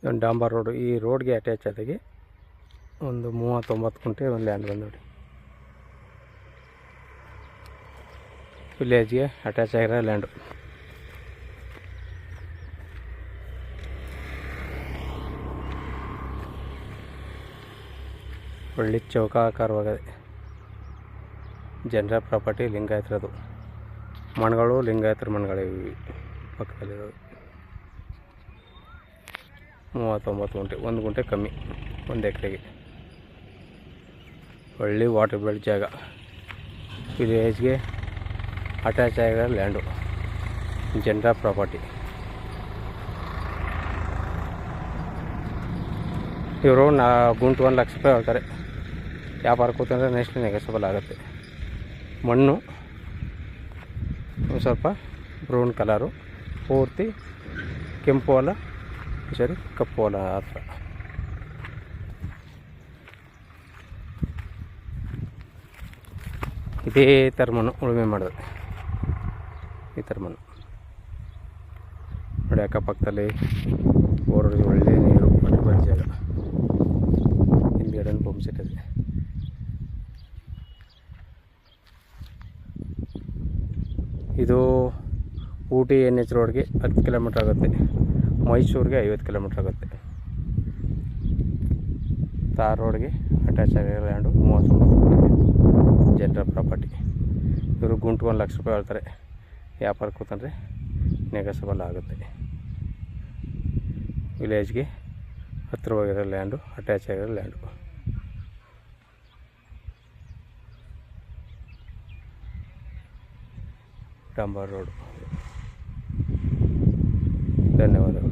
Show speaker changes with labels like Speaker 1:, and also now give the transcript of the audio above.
Speaker 1: ಒಂದು ಡಾಂಬರ್ ರೋಡು. ಈ ರೋಡ್ಗೆ ಅಟ್ಯಾಚ್ ಆದಾಗೆ ಒಂದು 39 ಗುಂಟೆ ಒಂದು ಲ್ಯಾಂಡ್ ಬಂದು ನೋಡಿ. ವಿಲೇಜ್ಗೆ ಅಟ್ಯಾಚ್ ಆಗಿರೋ ಲ್ಯಾಂಡು. ಒಳ್ಳೆ ಚೌಕಾಕಾರವಾಗಿದೆ. ಜನರ ಪ್ರಾಪರ್ಟಿ, ಲಿಂಗಾಯತರದು ಮಣ್ಗಳು, ಲಿಂಗಾಯತರ ಮಣ್ಗಳಿವೆ ಪಕ್ಕದಲ್ಲಿರೋದು. 39 ಗುಂಟೆ, 1 ಗುಂಟೆ ಕಮ್ಮಿ 1 ಎಕರೆಗೆ. ಒಳ್ಳೆ ವಾಟರ್ ಬೆಲ್ಟ್ ಜಾಗ, ವಿಲೇಜ್ಗೆ ಅಟ್ಯಾಚ್ ಆಗಿರೋ ಲ್ಯಾಂಡು, ಜನರ ಪ್ರಾಪರ್ಟಿ. ಇವರು ಗುಂಟು 1 ಲಕ್ಷ ರೂಪಾಯಿ ಹೇಳ್ತಾರೆ. ವ್ಯಾಪಾರ ಕೂತಂದರೆ ನೆಕ್ಸ್ಟ್ ನೆಗೆಸಬಲ್ ಆಗುತ್ತೆ. ಮಣ್ಣು ಸ್ವಲ್ಪ ಬ್ರೌನ್ ಕಲರು, ಪೂರ್ತಿ ಕೆಂಪು ಹೊಲ, ಸರಿ ಕಪ್ಪು ಹೊಲ ಆ ಥರ. ಇದೇ ಥರ ಮಣ್ಣು ಉಳುಮೆ ಮಾಡೋದು, ಈ ಥರ ಮಣ್ಣು ನೋಡಿ. ಅಕ್ಕಪಕ್ಕದಲ್ಲಿ ಬೋರ್ಗೆ ಒಳ್ಳೆ ನೀರು, ವಾಟರ್ ಜಾಗ. ಹಿಂದ್ಗಡೆ ಪಂಪ್ ಸೆಟ್ ಇದೆ. ಇದು ಊಟಿ NH ರೋಡ್ಗೆ 10 ಕಿಲೋಮೀಟ್ರ್ ಆಗುತ್ತೆ, ಮೈಸೂರಿಗೆ 50 ಕಿಲೋಮೀಟ್ರ್ ಆಗುತ್ತೆ. ತಾರ್ ರೋಡ್ಗೆ ಅಟ್ಯಾಚ್ ಆಗಿರೋ ಲ್ಯಾಂಡು, 39 ಜನರ ಪ್ರಾಪರ್ಟಿ. ಇವರು ಗುಂಟು 1 ಲಕ್ಷ ರೂಪಾಯಿ ಹೇಳ್ತಾರೆ. ವ್ಯಾಪಾರ ಕೂತಂದರೆ ನೆಗೆಸಬಲ್ ಆಗುತ್ತೆ. ವಿಲೇಜ್ಗೆ ಹತ್ತಿರವಾಗಿರೋ ಲ್ಯಾಂಡು, ಅಟ್ಯಾಚ್ ಆಗಿರೋ ಲ್ಯಾಂಡು. ಡಾಂಬರ್ ರೋಡು. ಧನ್ಯವಾದಗಳು.